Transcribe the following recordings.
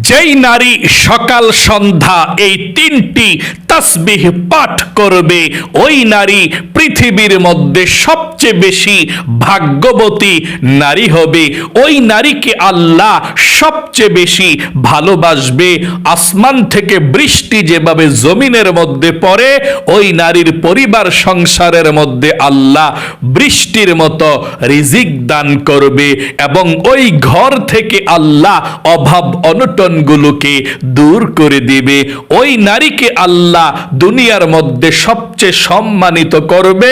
যেই নারী সকাল সন্ধ্যা এই তিনটি তাসবিহ পাঠ করবে ওই নারী পৃথিবীর মধ্যে সবচেয়ে বেশি ভাগ্যবতী নারী হবে। ওই নারীকে আল্লাহ সবচেয়ে বেশি ভালোবাসবে। আসমান থেকে বৃষ্টি যেভাবে জমিনের মধ্যে পড়ে, ওই নারীর পরিবার সংসারের মধ্যে আল্লাহ বৃষ্টির মতো রিজিক দান করবে এবং ওই ঘর থেকে আল্লাহ অভাব অনটনগুলোকে দূর করে দিবে। ওই নারীকে আল্লাহ দুনিয়ার মধ্যে সবচেয়ে সম্মানিত করবে,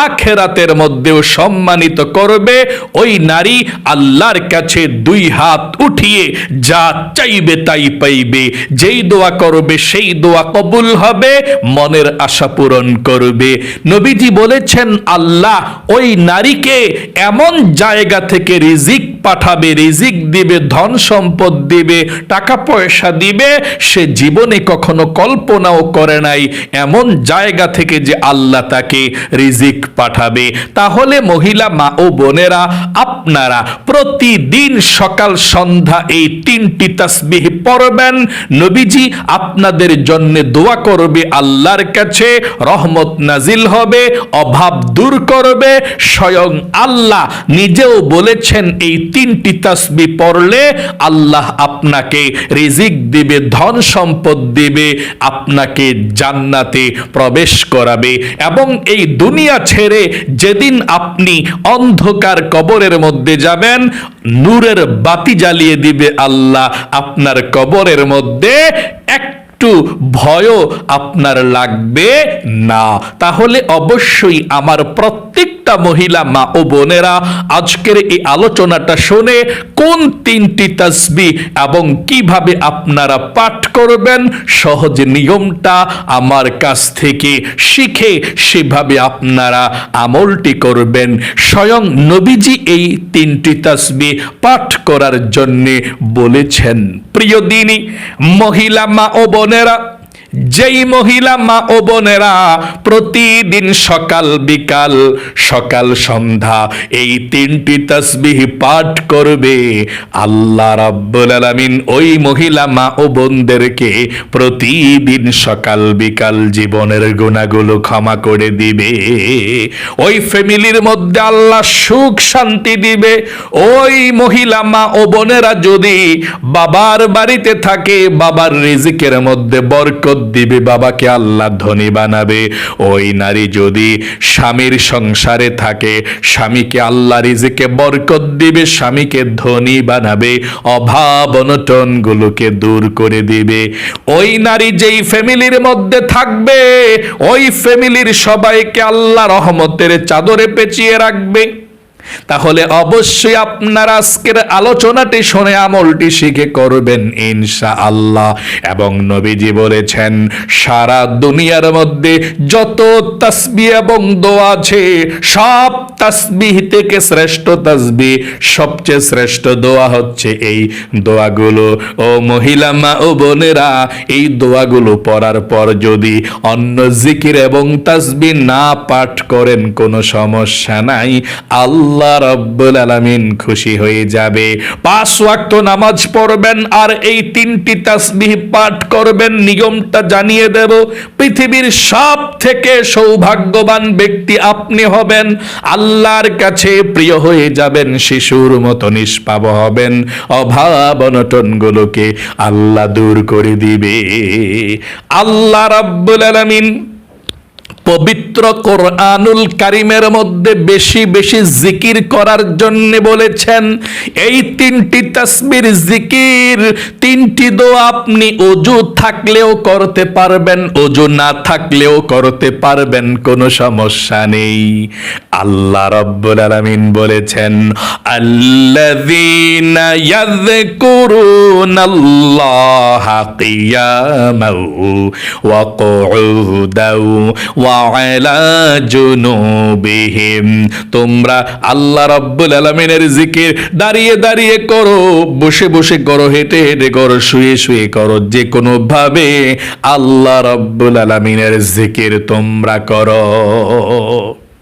আখেরাতের মধ্যেও সম্মানিত করবে। ওই নারী আল্লাহর কাছে দুই হাত উঠিয়ে যা চাইবে তাই পাইবে। যেই দোয়া করবে সেই দোয়া কবুল হবে, মনের আশা পূরণ করবে। নবীজি বলেছেন আল্লাহ ওই নারীকে এমন জায়গা থেকে রিজিক পাঠাবে, রিজিক দিবে, ধন সম্পদ দিবে, টাকা পয়সা দিবে, সে জীবনে কখনো কল্পনাও করে নাই এমন জায়গা থেকে যে আল্লাহ তাকে রিজিক পাঠাবে। তাহলে মহিলা মা ও বোনেরা, আপনারা প্রতিদিন সকাল সন্ধ্যা এই তিনটি তাসবিহ পড়বেন। নবীজি আপনাদের জন্য দোয়া করবে, আল্লাহর কাছে রহমত নাজিল হবে, অভাব দূর করবে। স্বয়ং আল্লাহ নিজেও বলেছেন এই তিনটি তাসবিহ পড়লে আল্লাহ আপনাকে রিজিক দিবে, ধন সম্পদ দিবে, আপনাকে জান্নাতে প্রবেশ করাবে এবং এই দুনিয়া ছেড়ে যেদিন আপনি অন্ধকার কবরের মধ্যে যাবেন, নূরের বাতি জ্বালিয়ে দিবে আল্লাহ আপনার কবরের মধ্যে। একটু ভয়ও আপনার লাগবে না। তাহলে অবশ্যই আমার প্রত্যেকটা মহিলা মা ও বোনেরা আজকের এই আলোচনাটা শুনে কোন তিনটি তাসবিহ এবং কিভাবে আপনারা পাঠ করবেন সহজ নিয়মটা আমার কাছ থেকে শিখে সেভাবে আপনারা আমলটি করবেন। স্বয়ং নবীজি এই তিনটি তাসবিহ পাঠ করার জন্য বলেছেন। প্রিয় দিনী মহিলা মা ও বোনেরা, যেই মহিলা মা ও বোনেরা প্রতিদিন সকাল বিকাল সকাল সন্ধ্যা এই তিনটি তাসবিহ পাঠ করবে, আল্লাহ রাব্বুল আলামিন ওই মহিলা মা ও বোনদেরকে প্রতিদিন সকাল বিকাল জীবনের গুনাহগুলো ক্ষমা করে দিবে। ওই ফ্যামিলির মধ্যে আল্লাহ সুখ শান্তি দিবে। ওই মহিলা মা ও বোনেরা যদি বাবার বাড়িতে থাকে, বাবার রিজিকের মধ্যে বরকত দিবে, বাবাকে আল্লাহ ধনী বানাবে। ওই নারী যদি স্বামীর সংসারে থাকে, স্বামীকে আল্লাহ রিজিকে বরকত দিবে, স্বামীকে ধনী বানাবে, অভাব অনটন গুলোকে দূর করে দিবে। ওই নারী যেই ফ্যামিলির মধ্যে থাকবে, ওই ফ্যামিলির সবাইকে আল্লাহ রহমতের চাদরে পেঁচিয়ে রাখবে। তাহলে অবশ্যই আপনারা আজকের আলোচনাটি শুনে আমলটি শিখে করবেন ইনশাআল্লাহ। এবং নবীজি বলেছেন সারা দুনিয়ার মধ্যে যত তাসবিহ এবং দোয়া আছে, সব তাসবিহ থেকে শ্রেষ্ঠ তাসবিহ, সবচেয়ে শ্রেষ্ঠ দোয়া হচ্ছে এই দোয়াগুলো। ও মহিলা মা ও বোনেরা, এই দোয়াগুলো পড়ার পর যদি অন্য জিকির এবং তাসবিহ না পাঠ করেন কোনো সমস্যা নাই, আল্লাহ রাব্বুল আলামিন খুশি হয়ে যাবে। 5 ওয়াক্ত নামাজ পড়বেন আর এই তিনটি তাসবিহ পাঠ করবেন। নিয়মটা জানিয়ে দেব। পৃথিবীর সব থেকে সৌভাগ্যবান ব্যক্তি আপনি হবেন, আল্লাহর কাছে প্রিয় হয়ে যাবেন, শিশুর মতো নিষ্পাপ হবেন, অভাব অনটন গুলোকে আল্লাহ দূর করে দিবে। আল্লাহ রাব্বুল আলামিন পবিত্র কোরআনুল কারীমের মধ্যে বেশি বেশি জিকির করার জন্য বলেছেন। এই তিনটি তাসবির জিকির, তিনটি দোয়া আপনি ওযু থাকলেও করতে পারবেন, ওযু না থাকলেও করতে পারবেন, কোনো সমস্যা নেই। আল্লাহ রাব্বুল আলামিন বলেছেন আল্লাযীনা ইয়াযকুরুনাল্লাহা কিয়ামান ওয়া কুউদান ওয়া আলা জুনুবিহিম। তোমরা আল্লাহ রাব্বুল আলামিনের জিকির দাঁড়িয়ে দাঁড়িয়ে করো, বসে বসে করো, হেঁটে হেঁটে করো, শুয়ে শুয়ে করো, যে কোনো ভাবে আল্লাহ রাব্বুল আলামিনের জিকির তোমরা করো।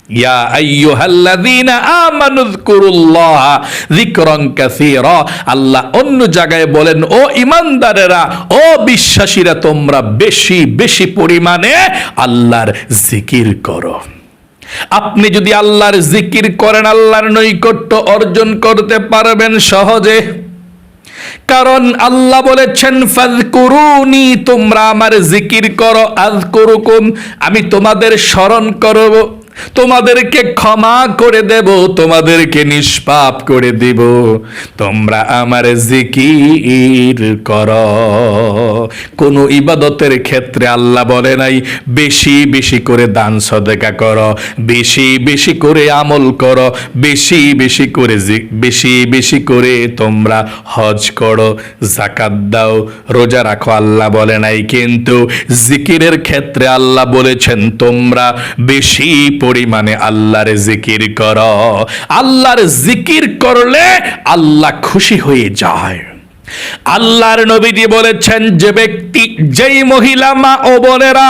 ইয়া আইয়ুহাল্লাযীনা আমানু যকুরুল্লাহা যিকরান কাসীরা। আল্লাহ অন্য জায়গায় বলেন, ও ঈমানদারেরা, ও বিশ্বাসীরা, তোমরা বেশি বেশি পরিমাণে আল্লাহর জিকির করো। আপনি যদি আল্লাহর জিকির করেন, আল্লাহর নৈকট্য অর্জন করতে পারবেন সহজে। কারণ আল্লাহ বলেছেন, ফাযকুরুনি, তোমরা আমার জিকির করো, আযকুরুকুম, আমি তোমাদের স্মরণ করব, তোমাদেরকে ক্ষমা করে দেব, তোমাদেরকে নিষ্পাপ করে দিব, তোমরা আমার জিকির করো। কোন ইবাদতের ক্ষেত্রে আল্লাহ বলে নাই বেশি বেশি করে দান সদকা করো, বেশি বেশি করে আমল করো, বেশি বেশি করে বেশি বেশি করে তোমরা হজ করো, যাকাত দাও, রোজা রাখো, আল্লাহ বলে নাই। কিন্তু জিকিরের ক্ষেত্রে আল্লাহ বলেছেন, তোমরা বেশি পরিমাণে আল্লাহর জিকির করো। আল্লাহর জিকির করলে আল্লাহ খুশি হয়ে যায়। আল্লাহর নবীজি বলেছেন, যে ব্যক্তি, যেই মহিলা, মা ও বোনেরা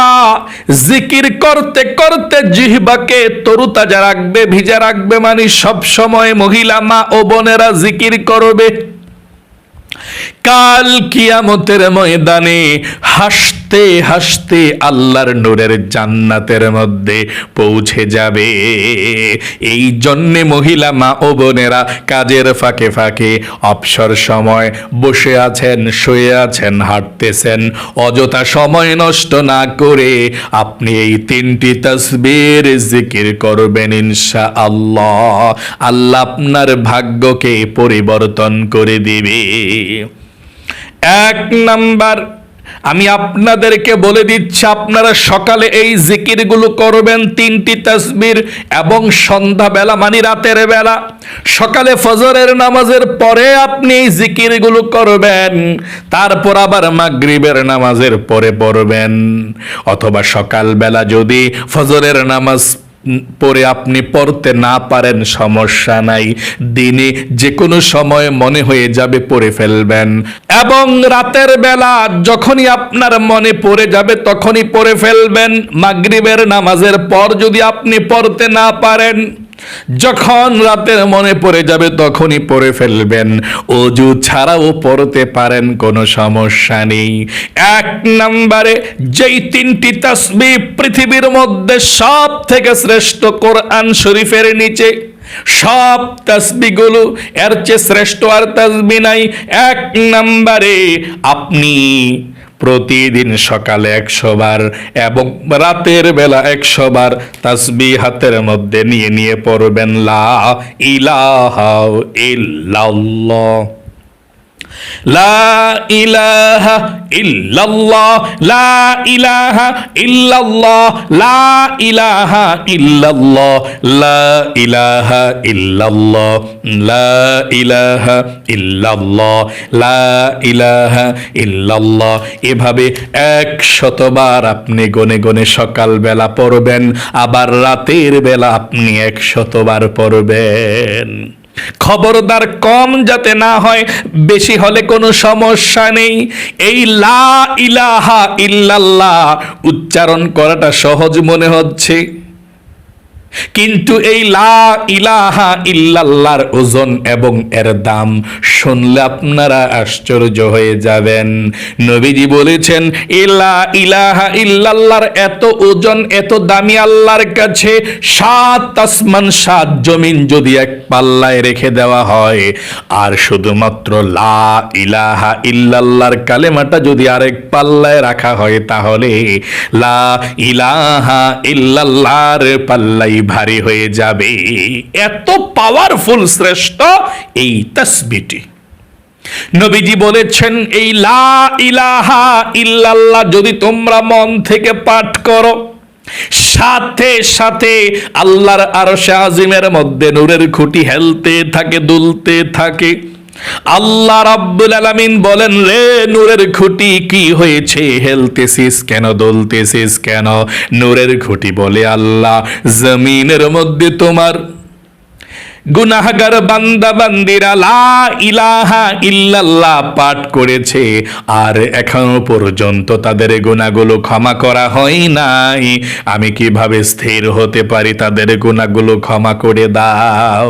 জিকির করতে করতে জিহ্বাকে তরুতাজা রাখবে, ভিজা রাখবে, মানে সব সময় মহিলা, মা ও বোনেরা জিকির করবে, কাল কিয়ামতের ময়দানে হাসতে হাসতে আল্লাহর নূরের জান্নাতের মধ্যে পৌঁছে যাবে। এই জন্যে মহিলা, মা ও বোনেরা কাজের ফাঁকে ফাঁকে অবসর সময় বসে আছেন, শুয়ে আছেন, হাঁটতেছেন, অযথা সময় নষ্ট না করে আপনি এই 3টি তাসবির জিকির করবেন ইনশাআল্লাহ। আল্লাহ আপনার ভাগ্যকে পরিবর্তন করে দিবে। 1 নাম্বার, আমি আপনাদেরকে বলে দিচ্ছি, আপনারা সকালে এই জিকিরগুলো করবেন, 3টি তাসবির, এবং সন্ধ্যাবেলা মানে রাতের বেলা, সকালে ফজরের নামাজের পরে আপনি এই জিকিরগুলো করবেন, তারপর আবার মাগরিবের নামাজের পরে পড়বেন, অথবা সকালবেলা যদি ফজরের নামাজ পরে আপনি পড়তে না পারেন সমস্যা নাই, দিনে যে কোনো সময় মনে হয়ে যাবে পড়ে ফেলবেন, এবং রাতের বেলা যখনই আপনার মনে পড়ে যাবে তখনই পড়ে ফেলবেন। মাগরিবের নামাজের পর যদি আপনি পড়তে না পারেন, যখন রাতের মনে পড়ে যাবে তখনই পড়ে ফেলবেন। ওযু ছাড়াও পড়তে পারেন, কোনো সমস্যা নেই। 1 নম্বরে, যেই 3টি তাসবিহ পৃথিবীর মধ্যে সব থেকে শ্রেষ্ঠ, কোরআন শরীফের নিচে সব তাসবিহগুলো, এর চেয়ে শ্রেষ্ঠ আর তাসবিহ নাই। 1 নম্বরে আপনি প্রতিদিন সকালে 100 বার এবং রাতের বেলা 100 বার তাসবিহ হাতের মধ্যে নিয়ে নিয়ে পড়বেন, লা ইলাহা ইল্লাল্লাহ, লা ইলাহা ইল্লাল্লাহ, লা ইলাহা ইল্লাল্লাহ, লা ইলাহা ইল্লাল্লাহ, লা ইলাহা ইল্লাল্লাহ, লা ইলাহা ইল্লাল্লাহ, লা ইলাহা ইল্লাল্লাহ। এভাবে 100 বার আপনি গনে গনে সকালবেলা পড়বেন, আবার রাতের বেলা আপনি 100 বার পড়বেন। খবরদার কম যাতে না হয়, বেশি হলে কোনো সমস্যা নেই। এই লা ইলাহা ইল্লাল্লাহ উচ্চারণ করাটা সহজ মনে হচ্ছে, কিন্তু এই লা ইলাহা ইল্লাল্লাহর ওজন এবং এর দাম শুনলে আপনারা আশ্চর্য হয়ে যাবেন। নবীজি বলেছেন, লা ইলাহা ইল্লাল্লাহর এত ওজন, এত দামি আল্লাহর কাছে 7 আসমান 7 জমিন যদি এক পাল্লায় রেখে দেওয়া হয়, আর শুধুমাত্র লা ইলাহা ইল্লাল্লাহর কালেমাটা যদি আরেক পাল্লায় রাখা হয়, তাহলে লা ইলাহা ইল্লাল্লাহর পাল্লাই ভারী হয়ে যাবে। এত পাওয়ারফুল, শ্রেষ্ঠ এই তাসবিহটি। নবীজি বলেছেন, এই লা ইলাহা ইল্লাল্লাহ যদি তোমরা মন থেকে পাঠ করো, সাথে সাথে আল্লাহর আরশে আজিমের মধ্যে নূরের খুঁটি হেলতে থাকে, দুলতে থাকে। আল্লাহ রাব্বুল আলামিন বলেন, রে নূরের খুঁটি কি হয়েছে, হেলতেছিস কেন, দুলতেছিস কেন? নূরের খুঁটি বলে, আল্লাহ জমিনের মধ্যে তোমার গুনাহগার বান্দা বান্দিরা লা ইলাহা ইল্লাল্লাহ পাঠ করেছে আর এখনো পর্যন্ত তাদের গুনাহগুলো ক্ষমা করা হয় নাই, আমি কিভাবে স্থির হতে পারি তাদের গুনাহগুলো ক্ষমা করে দাও?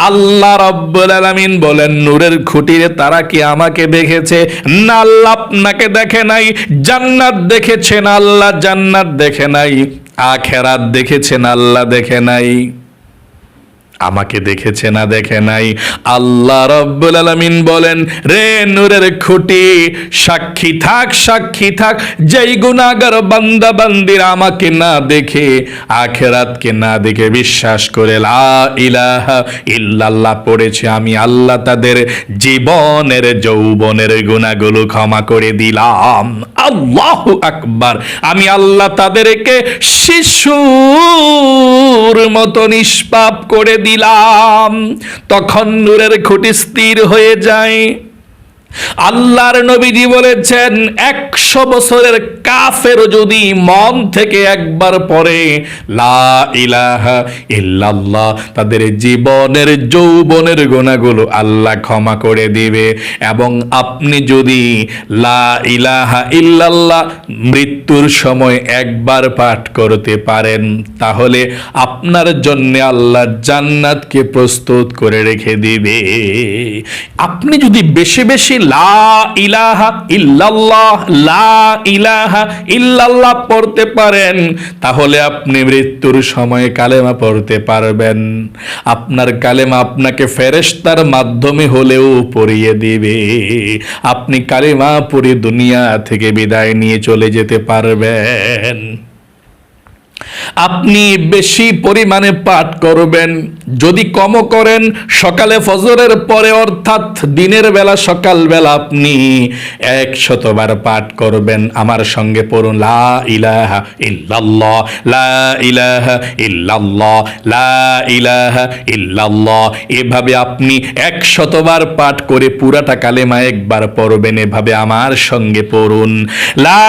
আল্লাহ রাব্বুল আলামিন বলেন, নূরের খুঁটিরে তারা কি আমাকে দেখেছে? না, আল্লাহ আপনাকে দেখে নাই। জান্নাত দেখেছেন, আল্লাহ জান্নাত দেখে নাই। আখিরাত দেখেছেন, আল্লাহ দেখে নাই। আমাকে দেখেছে না দেখে নাই? আল্লাহ রাব্বুল আলামিন বলেন, রে নূরের খুঁটি, সাক্ষী থাক, সাক্ষী থাক, যেই গুনাহগার বান্দা বান্দিরা আমাকে না দেখে, আখিরাতকে না দেখে বিশ্বাস করে লা ইলাহা ইল্লাল্লাহ পড়েছে, আমি আল্লাহ তাদের জীবনের যৌবনের গুনাহগুলো ক্ষমা করে দিলাম। আল্লাহু আকবার। আমি আল্লাহ তাদেরকে শিশুর মতো নিষ্পাপ করে দিলাম। তখন নূরের খুঁটি স্থির হয়ে যায়। আল্লাহর নবীজি বলেছেন, 100 বছরের কাফের যদি মন থেকে একবার পড়ে লা ইলাহা ইল্লাল্লাহ, তাদের জীবনের যৌবনের গুনাহগুলো আল্লাহ ক্ষমা করে দিবে। এবং আপনি যদি লা ইলাহা ইল্লাল্লাহ মৃত্যুর সময় একবার পাঠ করতে পারেন, তাহলে আপনার জন্য আল্লাহ জান্নাতকে প্রস্তুত করে রেখে দিবে। আপনি যদি বেশি বেশি লা ইলাহা ইল্লাল্লাহ, লা ইলাহা ইল্লাল্লাহ পড়তে পারেন, তাহলে আপনি মৃত্যুর সময় কালেমা পড়তে পারবেন। আপনার কালেমা আপনাকে ফেরেশতার মাধ্যমে হলেও পড়িয়ে দিবে। আপনি কালেমা পড়ে দুনিয়া থেকে বিদায় নিয়ে চলে যেতে পারবেন। আপনি বেশি পরিমাণে পাঠ করবেন। যদি কম করেন, সকালে ফজরের পরে অর্থাৎ দিনের বেলা সকালবেলা আপনি 100 বার পাঠ করবেন। আমার সঙ্গে পড়ুন, লা ইলাহা ইল্লাল্লাহ, লা ইলাহা ইল্লাল্লাহ, লা ইলাহা ইল্লাল্লাহ। এভাবে আপনি 100 বার পাঠ করে পুরাটা কালেমা একবার পড়বেন। এভাবে আমার সঙ্গে পড়ুন, লা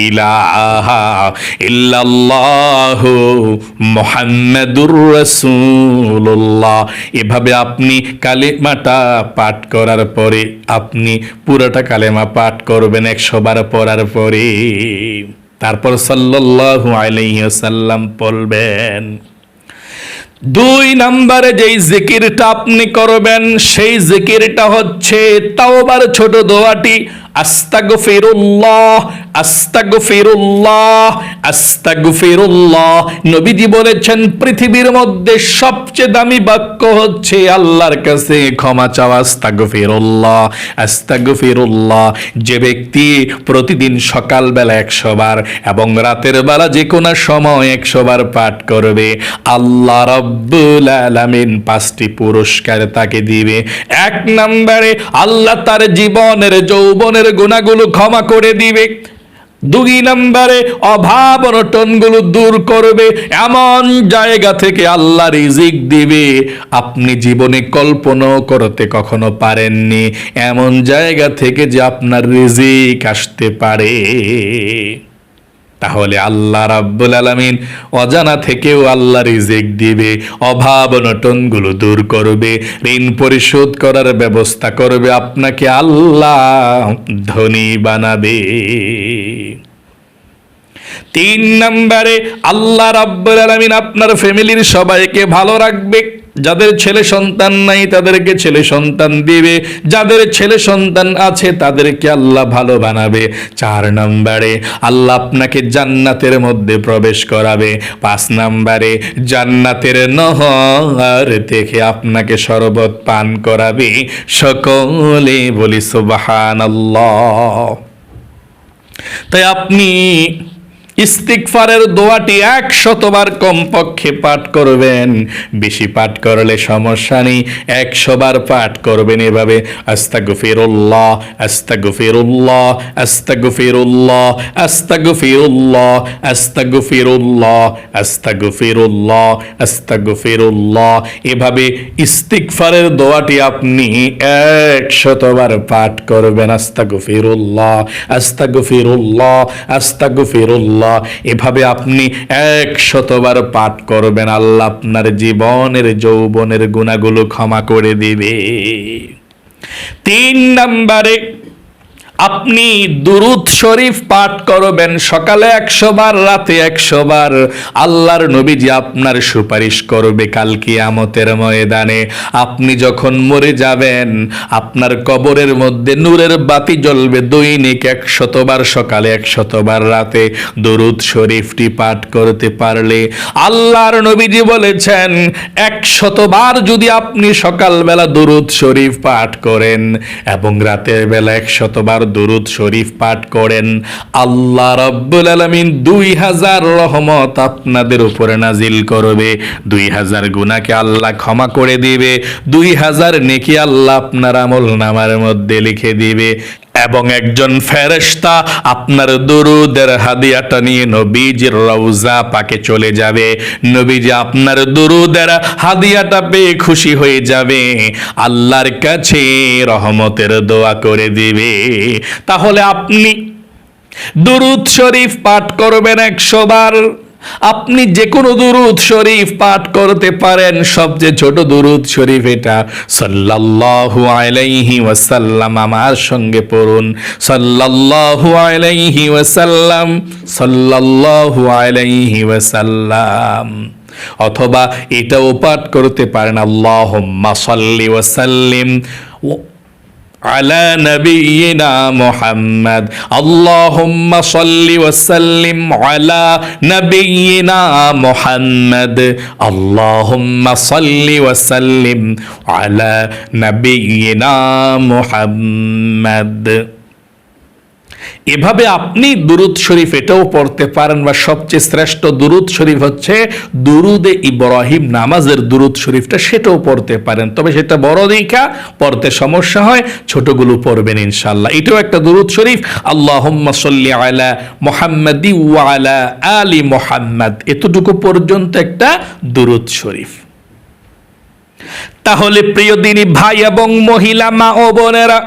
ইলাহা ইল্লাল্লাহু মুহাম্মাদুর রাসূলুল্লাহ। এভাবে আপনি কালেমাটা পাঠ করার পরে আপনি পুরোটা কালেমা পাঠ করবেন 100 বার পড়ার পরে। তারপর সাল্লাল্লাহু আলাইহি ওয়াসাল্লাম বলবেন। 2 নম্বরে যেই জিকিরটা আপনি করবেন, সেই জিকিরটা হচ্ছে তাওবার ছোট দোয়াটি, আস্তাগফিরুল্লাহ, আস্তাগফিরুল্লাহ, আস্তাগফিরুল্লাহ। নবীজি বলেছেন, পৃথিবীর মধ্যে সবচেয়ে দামি বাক্য হচ্ছে আল্লাহর কাছে ক্ষমা চাওয়া, আস্তাগফিরুল্লাহ, আস্তাগফিরুল্লাহ। যে ব্যক্তি প্রতিদিন সকালবেলা 100 বার এবং রাতের বেলা যে কোনো সময় 100 বার পাঠ করবে, আল্লাহ রাব্বুল আলামিন 5টি পুরস্কার তাকে দিবে। 1 নম্বরে আল্লাহ তার জীবনের যৌবনের গুনাহগুলো ক্ষমা করে দিবে। 2 নম্বরে অভাব অনটনগুলো দূর করবে। এমন জায়গা থেকে আল্লাহ রিজিক দিবে আপনি জীবনে কল্পনাও করতে কখনো পারেননি। এমন জায়গা থেকে যে আপনার রিজিক আসতে পারে। তাহলে আল্লাহ রাব্বুল আলামিন অজানা থেকেও আল্লাহ রিজিক দিবে, অভাব অনটনগুলো দূর করবে, ঋণ পরিশোধ করার ব্যবস্থা করবে, আপনাকে আল্লাহ ধনী বানাবে। 3 নম্বরে আল্লাহ রাব্বুল আলামিন আপনার ফ্যামিলির সবাইকে ভালো রাখবে। যাদের ছেলে সন্তান নাই তাদেরকে ছেলে সন্তান দিবে, যাদের ছেলে সন্তান আছে তাদেরকে আল্লাহ ভালো বানাবে। 4 নম্বরে আল্লাহ আপনাকে জান্নাতের মধ্যে প্রবেশ করাবে। 5 নম্বরে জান্নাতের নহর থেকে আপনাকে শরবত পান করাবে। সকলে বলি সুবহানাল্লাহ। তাই আপনি ইস্তিগফারের দোয়াটি 100 বার কমপক্ষে পাঠ করবেন। বেশি পাঠ করলে সমস্যা নেই, 100 বার পাঠ করবেন এভাবে, আস্তাগফিরুল্লাহ, আস্তাগফিরুল্লাহ, আস্তাগফিরুল্লাহ, আস্তাগফিরুল্লাহ, আস্তাগফিরুল্লাহ, আস্তাগফিরুল্লাহ, আস্তাগফিরুল্লাহ। এভাবে ইস্তিগফারের দোয়াটি আপনি 100 বার পাঠ করবেন। আস্তাগফিরুল্লাহ, আস্তাগফিরুল্লাহ, আস্তাগফিরুল্লাহ, ইল্লাল্লাহ। এভাবে আপনি 100 বার পাঠ করবেন, আল্লাহ আপনার জীবনের যৌবনের গুনাহগুলো ক্ষমা করে দিবে। 3 নম্বরে আপনি দুরূদ শরীফ পাঠ করবেন, সকালে 100 বার, রাতে 100 বার। আল্লাহর নবীজি আপনার সুপারিশ করবে কাল কিয়ামতের ময়দানে। আপনি যখন মরে যাবেন, আপনার কবরের মধ্যে নূরের বাতি জ্বলবে। দৈনিক 100 বার সকালে, 100 বার রাতে দুরূদ শরীফটি পাঠ করতে পারলে, আল্লাহর নবীজি বলেছেন 100 বার যদি আপনি সকালবেলা দুরূদ শরীফ পাঠ করেন এবং রাতের বেলা 100 বার দুরূদ শরীফ পাঠ করেন, আল্লাহ রাব্বুল আলামিন 2000 রহমত আপনাদের উপরে নাজিল করবে। 2000 গুনাহকে আল্লাহ ক্ষমা করে দিবে। 2000 নেকি আল্লাহ আপনার আমলনামার মধ্যে লিখে দিবে। এবং একজন ফেরেশতা আপনার দুরূদের হাদিয়াটা নিয়ে নবীজির রওজা পাকে চলে যাবে। নবীজি আপনার দুরূদের হাদিয়াটা পেয়ে খুশি হয়ে যাবে, আল্লাহর কাছে রহমতের দোয়া করে দিবে। তাহলে আপনি দুরূদ শরীফ পাঠ করবেন 100 বার। আপনি যে কোনো দুরূদ শরীফ পাঠ করতে পারেন। সবচেয়ে ছোট দুরূদ শরীফ এটা, সাল্লাল্লাহু আলাইহি ওয়াসাল্লাম। আমার সঙ্গে পড়ুন, সাল্লাল্লাহু আলাইহি ওয়াসাল্লাম, সাল্লাল্লাহু আলাইহি ওয়াসাল্লাম। অথবা এটাও পাঠ করতে পারেন, আল্লাহুম্মা সাল্লি ওয়া সাল্লিম আলা নবিয়িনা মুহাম্মদ, আল্লাহুম্মা সাল্লি ওয়া সাল্লিম আলা নবিয়িনা মুহাম্মদ, আল্লাহুম্মা সাল্লি ওয়া সাল্লিম আলা নবিয়িনা মুহাম্মদ। এভাবে আপনি দুরূদ শরীফ এটাও পড়তে পারেন। বা সবচেয়ে শ্রেষ্ঠ দুরূদ শরীফ হচ্ছে দুরুদে ইব্রাহিম, নামাজের দুরূদ শরীফটা, সেটাও পড়তে পারেন। তবে সেটা বড় দেখা পড়তে সমস্যা হয়, ছোটগুলো পড়বেন ইনশাআল্লাহ। এটাও একটা দুরূদ শরীফ, আল্লাহুম্মা সাল্লি আলা মুহাম্মাদি ওয়া আলা আলি মুহাম্মাদ, এতটুকু পর্যন্ত একটা দুরূদ শরীফ। তাহলে প্রিয় দিনী ভাই এবং মহিলা, মা ও বোনেরা,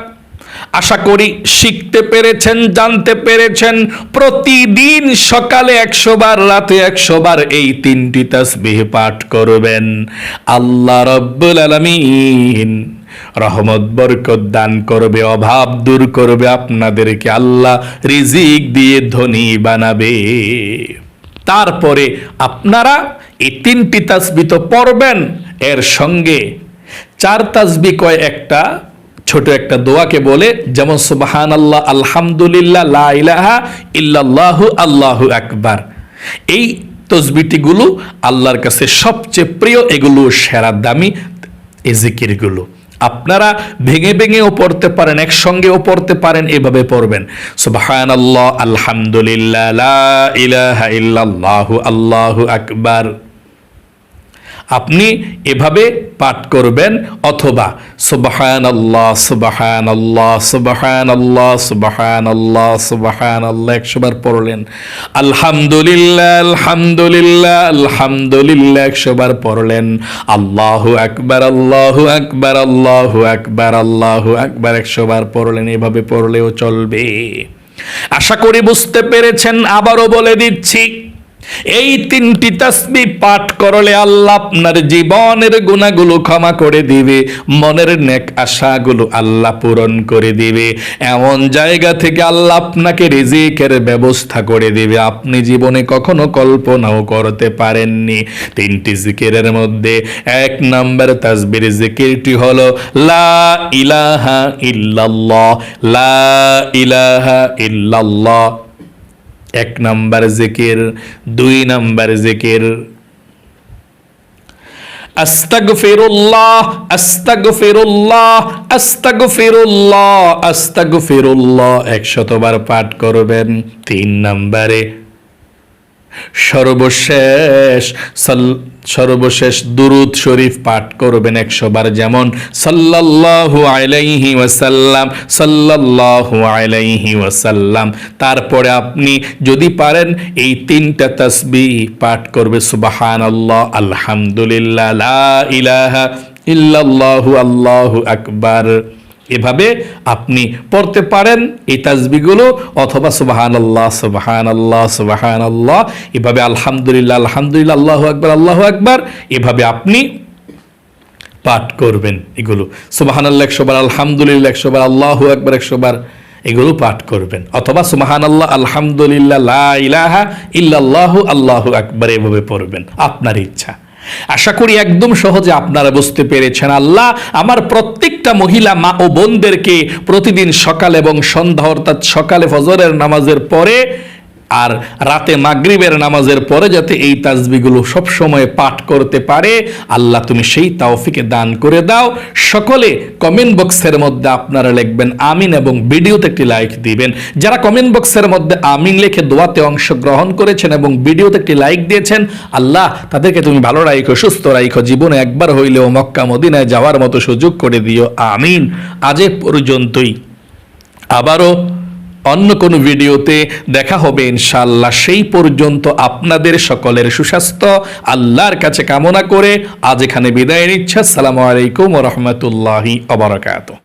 আশা করি শিখতে পেরেছেন, জানতে পেরেছেন। প্রতিদিন সকালে 100 বার, রাতে 100 বার এই 3টি তাসবিহ পাঠ করবেন। আল্লাহ রাব্বুল আলামিন রহমত বরকত দান করবে, অভাব দূর করবে, আপনাদেরকে আল্লাহ রিজিক দিয়ে ধনী বানাবে। তারপরে আপনারা এই 3টি তাসবিহ তো পড়বেন, এর সঙ্গে 4 তাসবিহ কয় একটা ছোট একটা দোয়াকে বলে, যেমন সুবহানাল্লাহ, আলহামদুলিল্লাহ, লা ইলাহা ইল্লাল্লাহু, আল্লাহু আকবার। এই তাসবিহগুলো আল্লাহর কাছে সবচেয়ে প্রিয়, এগুলো সেরা দামি এই জিকিরগুলো। আপনারা ভেঙে ভেঙেও পড়তে পারেন, একসঙ্গেও পড়তে পারেন। এভাবে পড়বেন, সুবহানাল্লাহ, আলহামদুলিল্লাহ, লা ইলাহা ইল্লাল্লাহু, আল্লাহু আকবার। আপনি এভাবে পাঠ করবেন। অথবা সুবহানাল্লাহ, সুবহানাল্লাহ, সুবহানাল্লাহ, সুবহানাল্লাহ, সুবহানাল্লাহ 100 বার পড়লেন। আলহামদুলিল্লাহ, আলহামদুলিল্লাহ, আলহামদুলিল্লাহ 100 বার পড়লেন। আল্লাহু আকবার, আল্লাহু আকবার, আল্লাহু আকবার, আল্লাহু আকবার 100 বার পড়লেন। এভাবে পড়লেও চলবে। আশা করি বুঝতে পেরেছেন। আবারও বলে দিচ্ছি, এই 3টি তাসবিহ পাঠ করলে আল্লাহ আপনার জীবনের গুনাহগুলো ক্ষমা করে দিবে, মনের নেক আশাগুলো আল্লাহ পূরণ করে দিবে। এমন জায়গা থেকে আল্লাহ আপনাকে রিজিকের ব্যবস্থা করে দিবে আপনি জীবনে কখনো কল্পনাও করতে পারেননি। 3টি জিকিরের মধ্যে 1 নম্বর তাসবির জিকিরটি হলো লা ইলাহা ইল্লাল্লাহ, লা ইলাহা ইল্লাল্লাহ 1 নম্বর জিকির। 2 নম্বর জিকির আস্তাগফিরুল্লাহ, আস্তাগফিরুল্লাহ, আস্তাগফিরুল্লাহ, আস্তাগফিরুল্লাহ 100 বার পাঠ করবেন। 3 নম্বরে সর্বশেষ দুরূদ শরীফ পাঠ করবেন 100 বার, যেমন সাল্লাল্লাহু আলাইহি ওয়াসাল্লাম, সাল্লাল্লাহু আলাইহি ওয়াসাল্লাম। তারপরে আপনি যদি পারেন এই 3টা তাসবিহ পাঠ করবে, সুবহানাল্লাহ, আলহামদুলিল্লাহ, লা ইলাহা ইল্লাল্লাহু, আল্লাহু আকবার। এভাবে আপনি পড়তে পারেন এই তাসবিহগুলো, অথবা সুবহানাল্লাহ সুবহানাল্লাহ সুবহানাল্লাহ, এভাবে আলহামদুলিল্লাহ আলহামদুলিল্লাহ আল্লাহু আকবার আল্লাহু আকবার, এভাবে আপনি পাঠ করবেন। এগুলো সুবহানাল্লাহ 100 বার, আলহামদুলিল্লাহ 100 বার, আল্লাহু আকবার 100 বার, এগুলো পাঠ করবেন। অথবা সুবহানাল্লাহ আলহামদুলিল্লাহ লা ইলাহা ইল্লাল্লাহু আল্লাহু আকবার এভাবে পড়বেন, আপনার ইচ্ছা। আশা করি একদম সহজে আপনারা বুঝতে পেরেছেন। আল্লাহ আমার প্রত্যেকটা মহিলা মা ও বোনদেরকে প্রতিদিন সকাল এবং সন্ধ্যা, অর্থাৎ সকালে ফজরের নামাজের পরে আর রাতে মাগরিবের নামাজের পরে যাতে এই তাসবিহগুলো সব সময় পাঠ করতে পারে, আল্লাহ তুমি সেই তৌফিক দান করে দাও। সকলে কমেন্ট বক্সের মধ্যে আপনারা লিখবেন আমিন এবং ভিডিওতে একটি লাইক দিবেন। যারা কমেন্ট বক্সের মধ্যে আমিন লিখে দোয়াতে অংশগ্রহণ করেছেন এবং ভিডিওতে একটি লাইক দিয়েছেন, আল্লাহ তাদেরকে তুমি ভালো রাখো, সুস্থ রাখো, জীবনে একবার হইলেও মক্কা মদিনায় যাওয়ার মতো সুযোগ করে দিও, আমিন। আজ এ পর্যন্তই, আবারও অন্য কোনো ভিডিওতে দেখা হবে ইনশাআল্লাহ। সেই পর্যন্ত আপনাদের সকলের সুস্বাস্থ্য আল্লাহর কাছে কামনা করে আজ এখানে বিদায় নিচ্ছি। আসসালামু আলাইকুম ওয়া রাহমাতুল্লাহি ওয়া বারাকাতুহু।